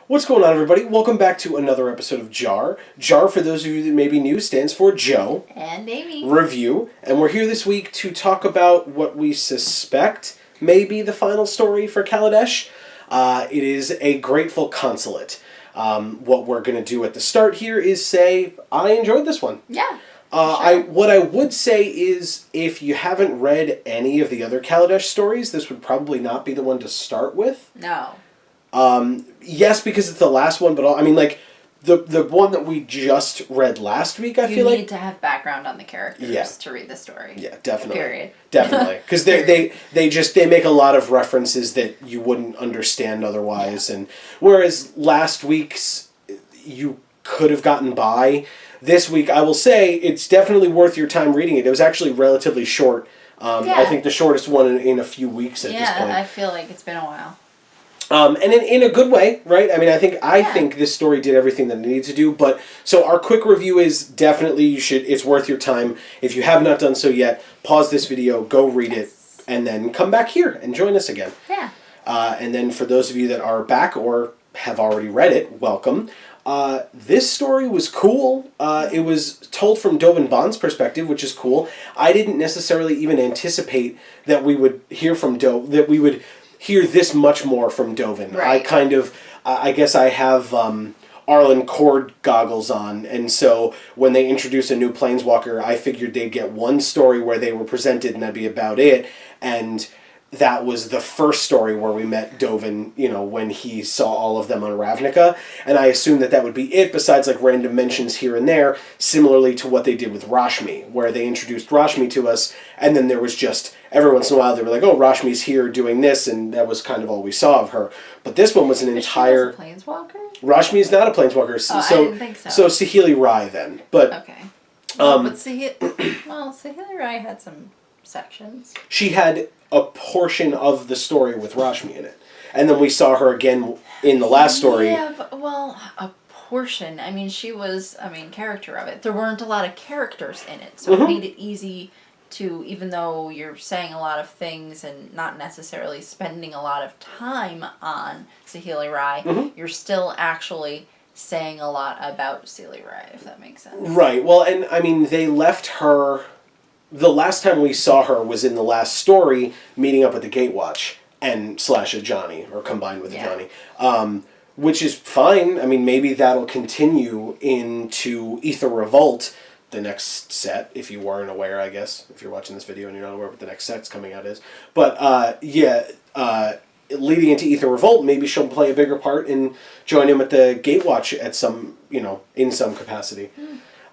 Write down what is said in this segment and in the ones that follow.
What's going on, everybody? Welcome back to another episode of JAR. JAR, for those of you that may be new, stands for Joe. And Amy. Review. And we're here this week to talk about what we suspect may be the final story for Kaladesh. It is a grateful consulate. What we're going to do at the start here is say, I enjoyed this one. Yeah. What I would say is, if you haven't read any of the other Kaladesh stories, this would probably not be the one to start with. No. Yes, because it's the last one, but the one that we just read last week, I feel like... You need to have background on the characters to read the story. Yeah, definitely. Period. Definitely. Because they make a lot of references that you wouldn't understand otherwise. Yeah. And whereas last week's you could have gotten by, this week, I will say, it's definitely worth your time reading it. It was actually relatively short. I think the shortest one in a few weeks at this point. Yeah, I feel like it's been a while. And in a good way, right? I mean, I think this story did everything that it needed to do. But so our quick review is definitely it's worth your time. If you have not done so yet, pause this video, go read it, and then come back here and join us again. Yeah. And then for those of you that are back or have already read it, welcome. This story was cool. It was told from Dovin Bond's perspective, which is cool. I didn't necessarily even anticipate that we would hear from hear this much more from Dovin. Right. I guess I have Arlen Cord goggles on, and so when they introduce a new Planeswalker, I figured they'd get one story where they were presented and that'd be about it, and that was the first story where we met Dovin, when he saw all of them on Ravnica, and I assumed that would be it, besides random mentions here and there, similarly to what they did with Rashmi, where they introduced Rashmi to us, and then there was just, every once in a while they were like, oh, Rashmi's here doing this, and that was kind of all we saw of her. But this one was an entire... She was a Planeswalker? Rashmi is not a Planeswalker. I didn't think so. So Saheeli Rai then. But, okay. But Saheeli Rai had some sections. She had a portion of the story with Rashmi in it. And then we saw her again in the last story. Yeah, but, a portion. I mean, she was a main character of it. There weren't a lot of characters in it, so it made it easy to, even though you're saying a lot of things and not necessarily spending a lot of time on Saheeli Rai, you're still actually saying a lot about Saheeli Rai, if that makes sense. Right. Well, and I mean, they left her... The last time we saw her was in the last story, meeting up with the Gatewatch and / Ajani, or combined with Ajani, which is fine. I mean, maybe that'll continue into Aether Revolt, the next set, if you weren't aware, I guess, if you're watching this video and you're not aware what the next set's coming out is. But, leading into Aether Revolt, maybe she'll play a bigger part and join him at the Gatewatch at some, in some capacity.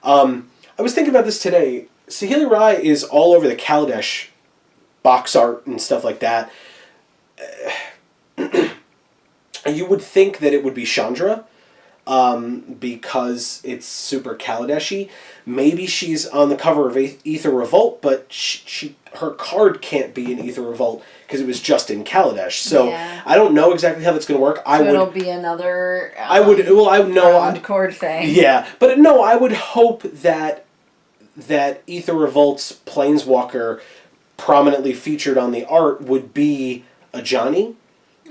I was thinking about this today. Saheeli Rai is all over the Kaladesh box art and stuff like that. You would think that it would be Chandra, because it's super Kaladesh-y. Maybe she's on the cover of Aether Revolt, but her card can't be in Aether Revolt because it was just in Kaladesh. So I don't know exactly how that's going to work. It'll be another cord thing. Yeah, but no, I would hope that Aether Revolt's Planeswalker prominently featured on the art would be Ajani.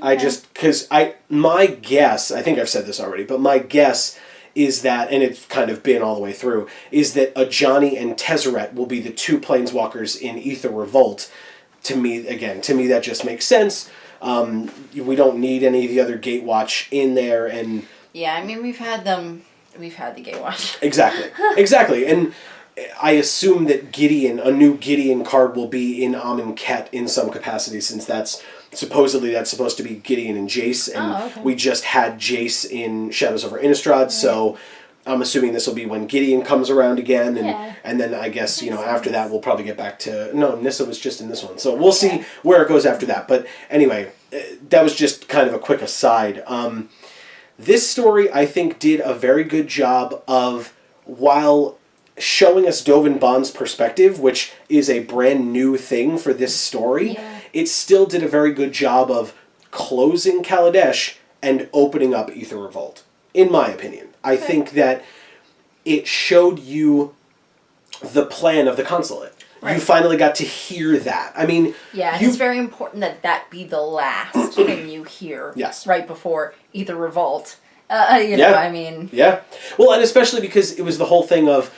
Okay. My guess, I think I've said this already, but my guess is that, and it's kind of been all the way through, is that Ajani and Tezzeret will be the two Planeswalkers in Aether Revolt. To me, that just makes sense. We don't need any of the other Gatewatch in there, and... Yeah, I mean, we've had the Gatewatch. Exactly, and... I assume that a new Gideon card will be in Amonkhet in some capacity, since that's supposed to be Gideon and Jace, and we just had Jace in Shadows over Innistrad, so I'm assuming this will be when Gideon comes around again, and then I guess, after that we'll probably get back to... No, Nissa was just in this one, so we'll see where it goes after that. But anyway, that was just kind of a quick aside. This story, I think, did a very good job of, while showing us Dovin Bond's perspective, which is a brand new thing for this story, it still did a very good job of closing Kaladesh and opening up Aether Revolt, in my opinion. I think that it showed you the plan of the Consulate. Right. You finally got to hear that. I mean... Yeah, and it's very important that be the last thing you hear right before Aether Revolt. I mean... Yeah. Well, and especially because it was the whole thing of,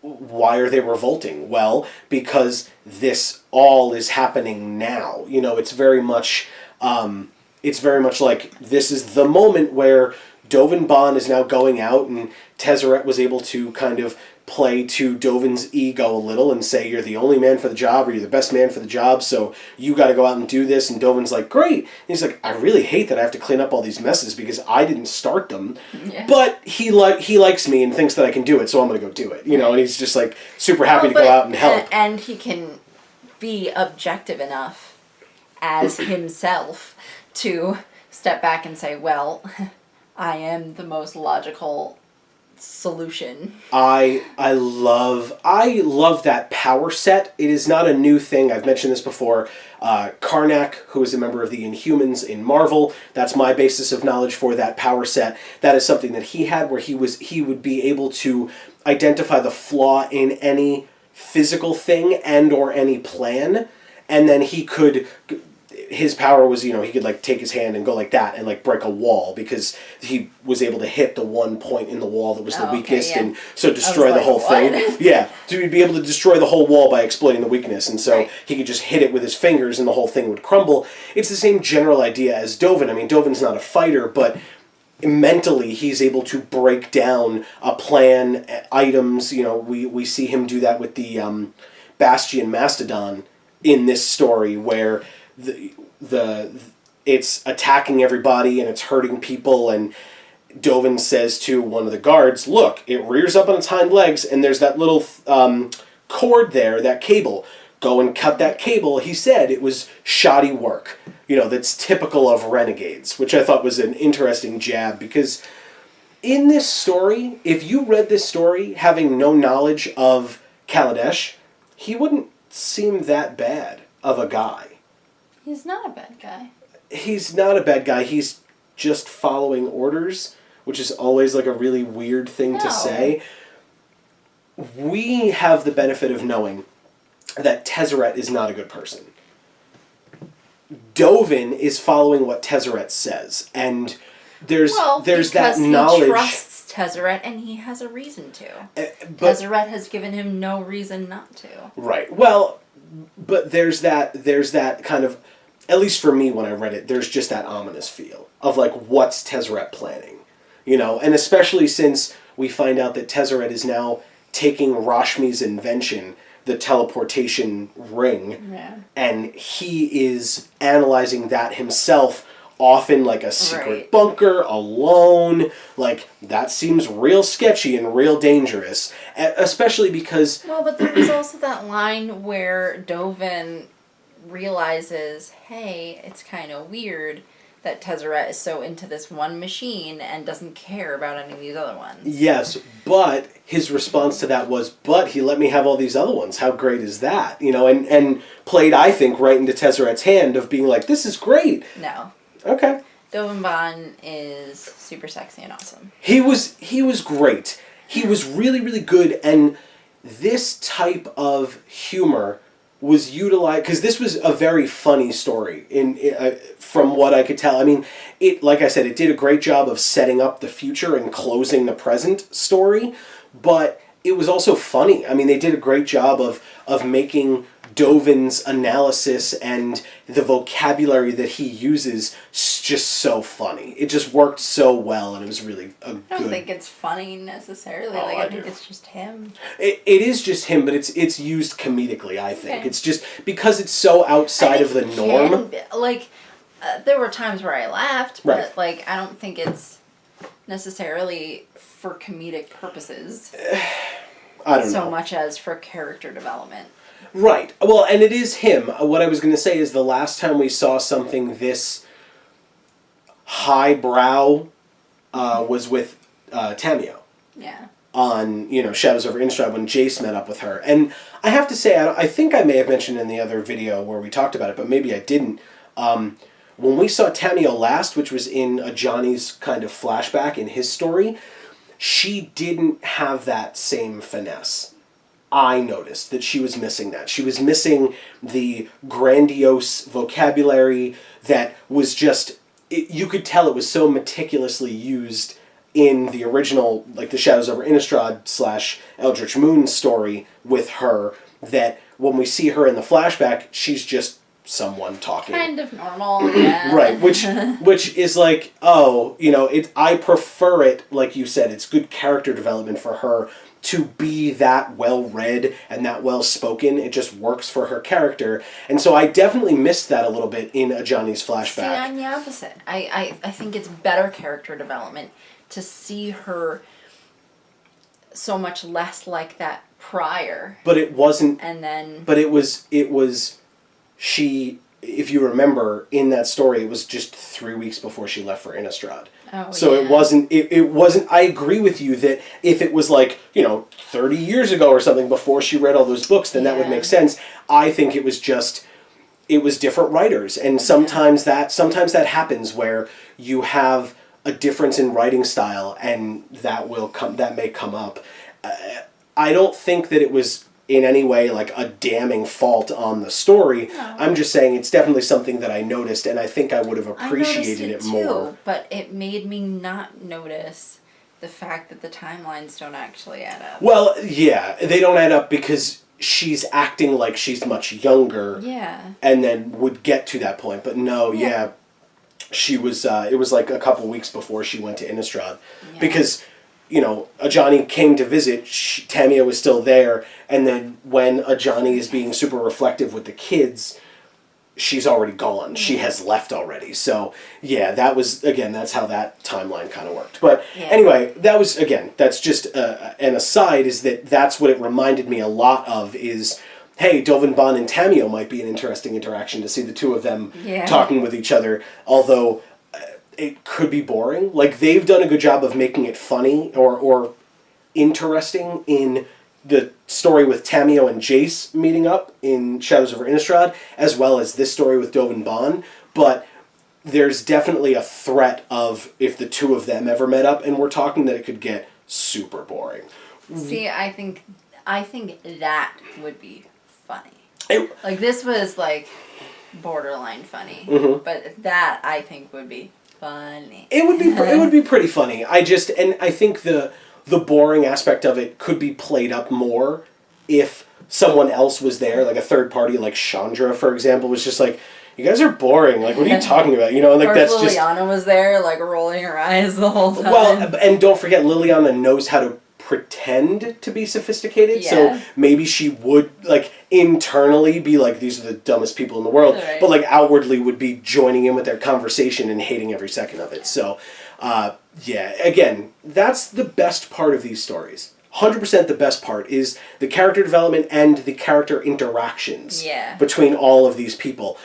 why are they revolting? Well, because this all is happening now. It's very much like this is the moment where Dovin Bond is now going out, and Tezzeret was able to kind of play to Dovin's ego a little and say, you're the only man for the job, or you're the best man for the job, so you got to go out and do this. And Dovin's like, great. And he's like, I really hate that I have to clean up all these messes because I didn't start them. Yeah. But he likes me and thinks that I can do it, so I'm going to go do it. And he's just like super happy to go out and help. And he can be objective enough as himself to step back and say, well, I am the most logical solution. I love that power set. It is not a new thing. I've mentioned this before. Karnak, who is a member of the Inhumans in Marvel, that's my basis of knowledge for that power set. That is something that he had, where he would be able to identify the flaw in any physical thing and or any plan, and then his power was, he could like take his hand and go like that and like break a wall, because he was able to hit the one point in the wall that was the weakest, and so destroy the whole thing. Yeah, so he'd be able to destroy the whole wall by exploiting the weakness, and so he could just hit it with his fingers and the whole thing would crumble. It's the same general idea as Dovin. I mean, Dovin's not a fighter, but mentally he's able to break down a plan, items. We see him do that with the Bastion Mastodon in this story, where it's attacking everybody and it's hurting people, and Dovin says to one of the guards, look, it rears up on its hind legs and there's that little cord there, that cable. Go and cut that cable. He said it was shoddy work. That's typical of renegades, which I thought was an interesting jab, because in this story, if you read this story having no knowledge of Kaladesh, he wouldn't seem that bad of a guy. He's not a bad guy. He's not a bad guy. He's just following orders, which is always like a really weird thing to say. We have the benefit of knowing that Tezzeret is not a good person. Dovin is following what Tezzeret says, and there's that knowledge. He trusts Tezzeret, and he has a reason to. Tezzeret has given him no reason not to. Right. Well, but there's that kind of, at least for me when I read it, there's just that ominous feel of like, what's Tezzeret planning? And especially since we find out that Tezzeret is now taking Rashmi's invention, the teleportation ring, and he is analyzing that himself, off in like a secret bunker, alone. Like, that seems real sketchy and real dangerous, especially because... Well, but there was also that line where Dovin realizes, hey, it's kind of weird that Tezzeret is so into this one machine and doesn't care about any of these other ones. Yes, but his response to that was, but he let me have all these other ones. How great is that? And played, I think, right into Tezzeret's hand of being like, this is great. No. Okay. Dovin Bond is super sexy and awesome. He was great. He was really, really good, and this type of humor was utilized, because this was a very funny story from what I could tell. I mean, like I said, it did a great job of setting up the future and closing the present story, but it was also funny. I mean, they did a great job of making Dovin's analysis and the vocabulary that he uses just so funny. It just worked so well, and it was really a good... I don't think it's funny necessarily. I think it's just him. It is just him, but it's used comedically, I think. Okay. It's just because it's so outside of the norm. There were times where I laughed, but I don't think it's necessarily for comedic purposes. I don't know. So much as for character development. Right. Well, and it is him. What I was going to say is the last time we saw something this highbrow was with Tammy. Yeah. On, Shadows over Innistrad when Jace met up with her. And I have to say, I think I may have mentioned in the other video where we talked about it, but maybe I didn't. When we saw Tammy last, which was in a Johnny's kind of flashback in his story, she didn't have that same finesse. I noticed that she was missing that. She was missing the grandiose vocabulary that was just... you could tell it was so meticulously used in the original, like the Shadows over Innistrad / Eldritch Moon story with her, that when we see her in the flashback, she's just someone talking. Kind of normal, yeah. Right, which is like, oh, I prefer it, like you said, it's good character development for her to be that well-read and that well-spoken. It just works for her character. And so I definitely missed that a little bit in Ajani's flashback. See, I'm the opposite. I think it's better character development to see her so much less like that prior. But it wasn't... And then... But it was... She... If you remember, in that story, it was just 3 weeks before she left for Innistrad. Oh, so it wasn't... It wasn't... I agree with you that if it was like, 30 years ago or something before she read all those books, then that would make sense. I think it was just... It was different writers. And sometimes that happens where you have a difference in writing style, and that may come up. I don't think that it was in any way like a damning fault on the story. No. I'm just saying it's definitely something that I noticed, and I think I would have appreciated it more. Too, but it made me not notice the fact that the timelines don't actually add up. Well, yeah, they don't add up because she's acting like she's much younger. Yeah. And then would get to that point. But no, she was, it was like a couple weeks before she went to Innistrad. Yeah. Because, Ajani came to visit, Tammy was still there, and then when Ajani is being super reflective with the kids, she's already gone. Mm-hmm. She has left already. So, yeah, that's how that timeline kind of worked. But anyway, that's just an aside, is that's what it reminded me a lot of is... Hey, Dovin Bond and Tamio might be an interesting interaction to see the two of them talking with each other, although it could be boring. Like, they've done a good job of making it funny or interesting in the story with Tamio and Jace meeting up in Shadows over Innistrad, as well as this story with Dovin Bond, but there's definitely a threat of, if the two of them ever met up and were talking, that it could get super boring. See, I think that would be funny. Like, this was like borderline funny, but that I think would be funny. It would be pretty funny. I think the boring aspect of it could be played up more if someone else was there, like a third party, like Chandra, for example, was just like, you guys are boring. Like, what are you talking about? Like, or that's if Liliana was there, like, rolling her eyes the whole time. Well, and don't forget, Liliana knows how to pretend to be sophisticated, so maybe she would, like, internally be like, these are the dumbest people in the world, but, like, outwardly would be joining in with their conversation and hating every second of it. So, again, that's the best part of these stories. 100% the best part is the character development and the character interactions between all of these people.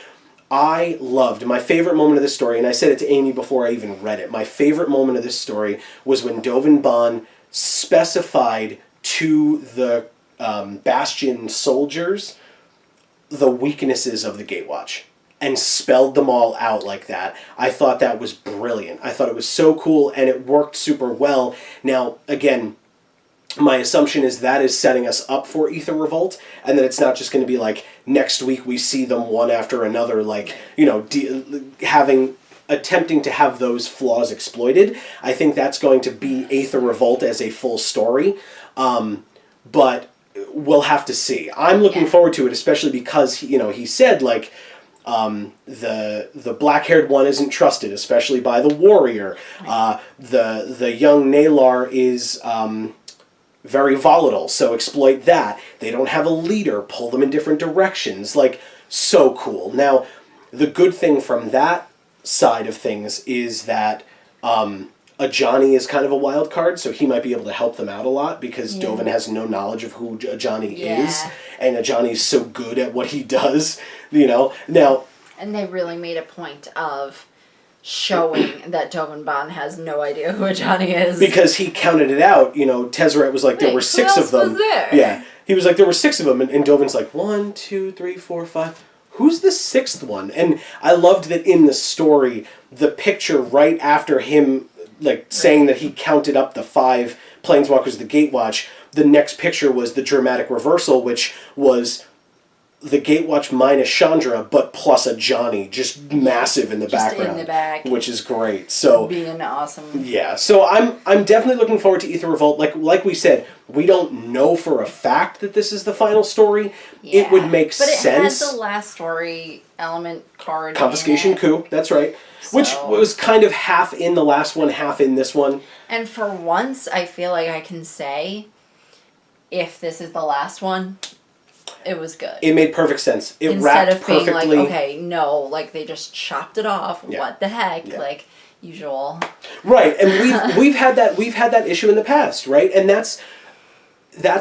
I loved, my favorite moment of this story, and I said it to Amy before I even read it, my favorite moment of this story was when Dovin Bond specified to the Bastion soldiers the weaknesses of the Gatewatch and spelled them all out like that. I thought that was brilliant. I thought it was so cool, and it worked super well. Now, again, my assumption is that is setting us up for Aether Revolt, and that it's not just going to be like, next week we see them one after another, like, attempting to have those flaws exploited. I think that's going to be Aether Revolt as a full story, but we'll have to see. I'm looking forward to it, especially because he said, like, the black-haired one isn't trusted, especially by the warrior. The young Nalar is very volatile, so exploit that. They don't have a leader, pull them in different directions. Like, so cool. Now, the good thing from that side of things is that Ajani is kind of a wild card, so he might be able to help them out a lot, because Dovin has no knowledge of who Ajani is, and Ajani's so good at what he does, Now, and they really made a point of showing that Dovin Bond has no idea who Ajani is. Because he counted it out, Tezzeret was like, there were 6 of them. Was there? Yeah, he was like, there were 6 of them, and Dovin's like, 1, 2, 3, 4, 5... Who's the 6th one? And I loved that in the story, the picture right after him, like, saying that he counted up the 5 Planeswalkers of the Gatewatch, the next picture was the dramatic reversal, which was the Gatewatch minus Chandra, but plus a Johnny, just massive in the background. In the back. Which is great. So being awesome. Yeah. So I'm definitely looking forward to Aether Revolt. Like we said, we don't know for a fact that this is the final story. Yeah. It would make sense. But it has the last story element card. Confiscation Coup, that's right. So, which was kind of half in the last one, half in this one. And for once, I feel like I can say, if this is the last one, it was good. It made perfect sense. It Instead wrapped of being perfectly. like, okay, no, like they just chopped it off. Yeah. What the heck? Yeah. Like usual. Right, and we've had that issue in the past, right? And that's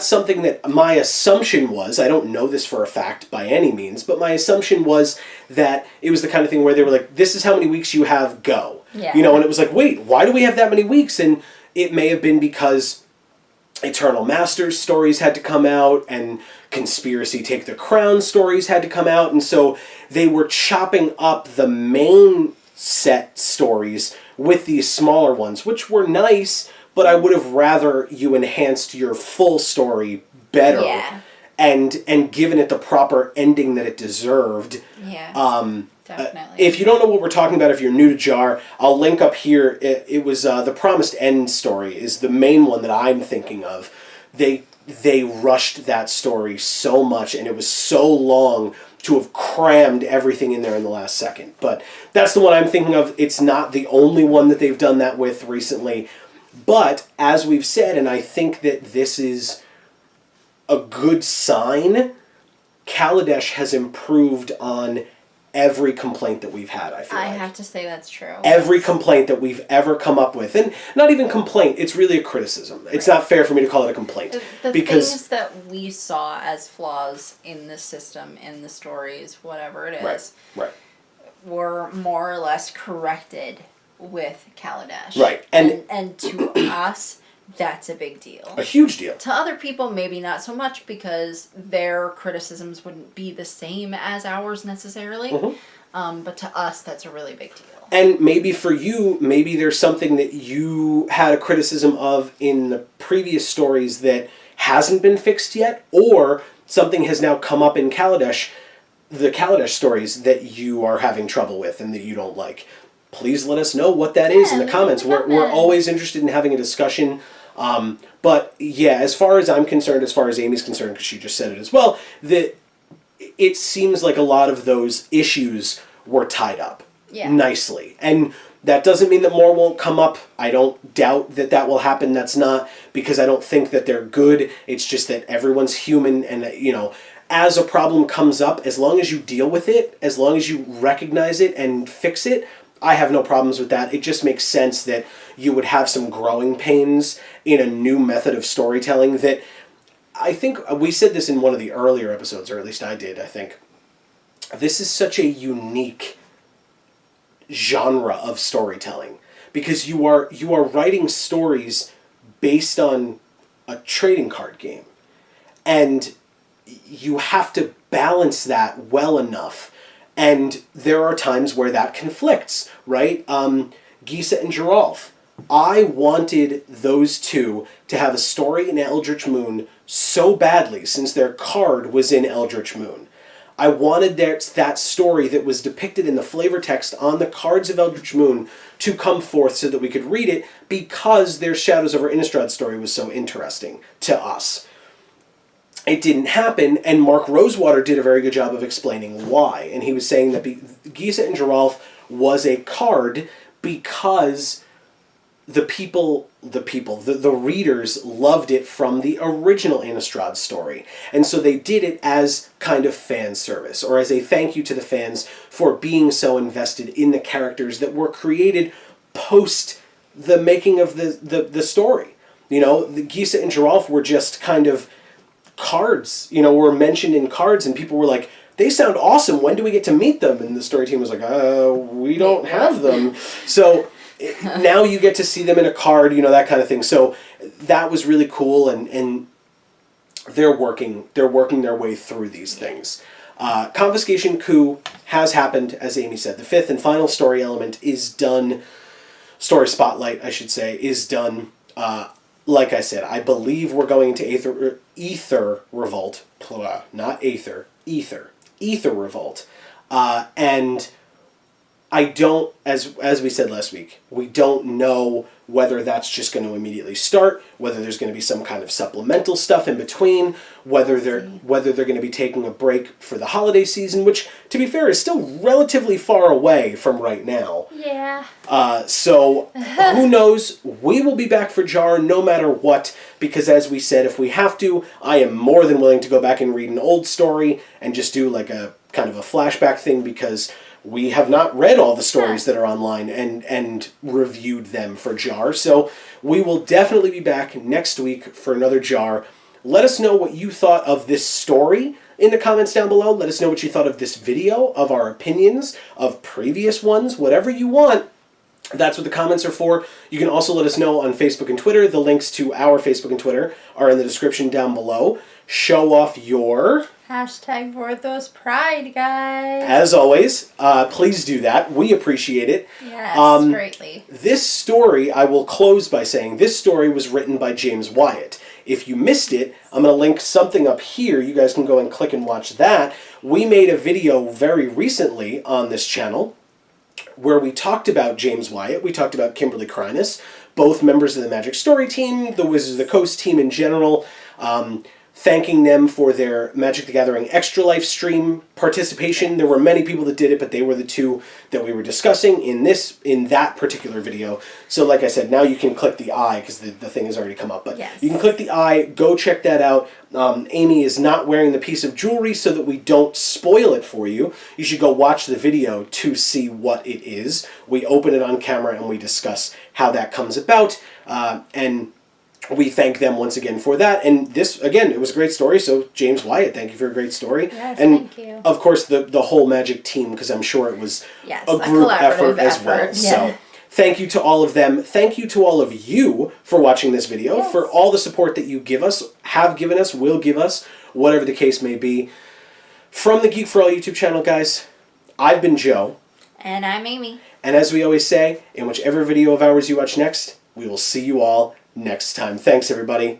something that my assumption was, I don't know this for a fact by any means, but my assumption was that it was the kind of thing where they were like, this is how many weeks you have, go. Yeah. You know, and it was like, wait, why do we have that many weeks? And it may have been because Eternal Masters stories had to come out, and Conspiracy Take the Crown stories had to come out, and so they were chopping up the main set stories with these smaller ones, which were nice, but I would have rather you enhanced your full story better. Yeah. And given it the proper ending that it deserved. Yeah. Definitely. If you don't know what we're talking about, if you're new to JAR, I'll link up here. It was the Promised End story is the main one that I'm thinking of. They rushed that story so much, and it was so long to have crammed everything in there in the last second. But that's the one I'm thinking of. It's not the only one that they've done that with recently. But, as we've said, and I think that this is a good sign, Kaladesh has improved on every complaint that we've had, I feel like. I have to say that's true. Every complaint that we've ever come up with. And not even complaint, it's really a criticism. It's not fair for me to call it a complaint. The things that we saw as flaws in the system, in the stories, whatever it is, were more or less corrected with Kaladesh. Right. And to us, that's a big deal. A huge deal. To other people, maybe not so much, because their criticisms wouldn't be the same as ours necessarily. Mm-hmm. But to us, that's a really big deal. And maybe for you, maybe there's something that you had a criticism of in the previous stories that hasn't been fixed yet, or something has now come up in Kaladesh, the Kaladesh stories that you are having trouble with and that you don't like. Please let us know what that is in the comments. We're always interested in having a discussion. But yeah, as far as I'm concerned, as far as Amy's concerned, because she just said it as well, that it seems like a lot of those issues were tied up nicely. And that doesn't mean that more won't come up. I don't doubt that that will happen. That's not because I don't think that they're good. It's just that everyone's human, and, you know, as a problem comes up, as long as you deal with it, as long as you recognize it and fix it, I have no problems with that. It just makes sense that you would have some growing pains in a new method of storytelling that I think we said this in one of the earlier episodes, or at least I did, I think. This is such a unique genre of storytelling because you are writing stories based on a trading card game. And you have to balance that well enough. And there are times where that conflicts, right? Gisa and Geralf. I wanted those two to have a story in Eldritch Moon so badly since their card was in Eldritch Moon. I wanted that story that was depicted in the flavor text on the cards of Eldritch Moon to come forth so that we could read it because their Shadows over Innistrad story was so interesting to us. It didn't happen, and Mark Rosewater did a very good job of explaining why. And he was saying that Gisa and Geralf was a card because the readers loved it from the original Innistrad story. And so they did it as kind of fan service, or as a thank you to the fans for being so invested in the characters that were created post the making of the story. You know, the Gisa and Geralf were just kind of cards, you know, were mentioned in cards, and people were like, they sound awesome, when do we get to meet them? And the story team was like, we don't have them. So now you get to see them in a card, you know, that kind of thing. So that was really cool, and they're working their way through these things. Confiscation Coup has happened, as Amy said. The fifth and final story element is done. Story spotlight, I should say, is done. Like I said, I believe we're going into Aether Revolt. Not Aether. Ether Revolt. And I don't, as we said last week, we don't know whether that's just going to immediately start, whether there's going to be some kind of supplemental stuff in between, whether they're going to be taking a break for the holiday season, which, to be fair, is still relatively far away from right now. Yeah. So who knows? We will be back for JaR no matter what, because as we said, if we have to, I am more than willing to go back and read an old story and just do like a kind of a flashback thing, because we have not read all the stories that are online and reviewed them for JaR. So we will definitely be back next week for another JaR. Let us know what you thought of this story in the comments down below. Let us know what you thought of this video, of our opinions, of previous ones, whatever you want. That's what the comments are for. You can also let us know on Facebook and Twitter. The links to our Facebook and Twitter are in the description down below. Show off your... Hashtag Vorthos Pride, guys. As always, please do that. We appreciate it. Yes, greatly. This story, I will close by saying, this story was written by James Wyatt. If you missed it, I'm going to link something up here. You guys can go and click and watch that. We made a video very recently on this channel where we talked about James Wyatt. We talked about Kimberly Krynas, both members of the Magic Story team, the Wizards of the Coast team in general, thanking them for their Magic the Gathering Extra Life stream participation. There were many people that did it, but they were the two that we were discussing in that particular video. So like I said, now you can click the I, because the thing has already come up, but you can click the I, go check that out. Amy is not wearing the piece of jewelry so that we don't spoil it for you. You should go watch the video to see what it is. We open it on camera and we discuss how that comes about, and we thank them once again for that. And this, again, it was a great story. So, James Wyatt, thank you for a great story. Yes, and thank you. Of course, the whole Magic team, because I'm sure it was a group effort as well. Yeah. So, thank you to all of them. Thank you to all of you for watching this video, for all the support that you give us, have given us, will give us, whatever the case may be. From the Geek for All YouTube channel, guys, I've been Joe. And I'm Amy. And as we always say, in whichever video of ours you watch next, we will see you all next time. Thanks, everybody.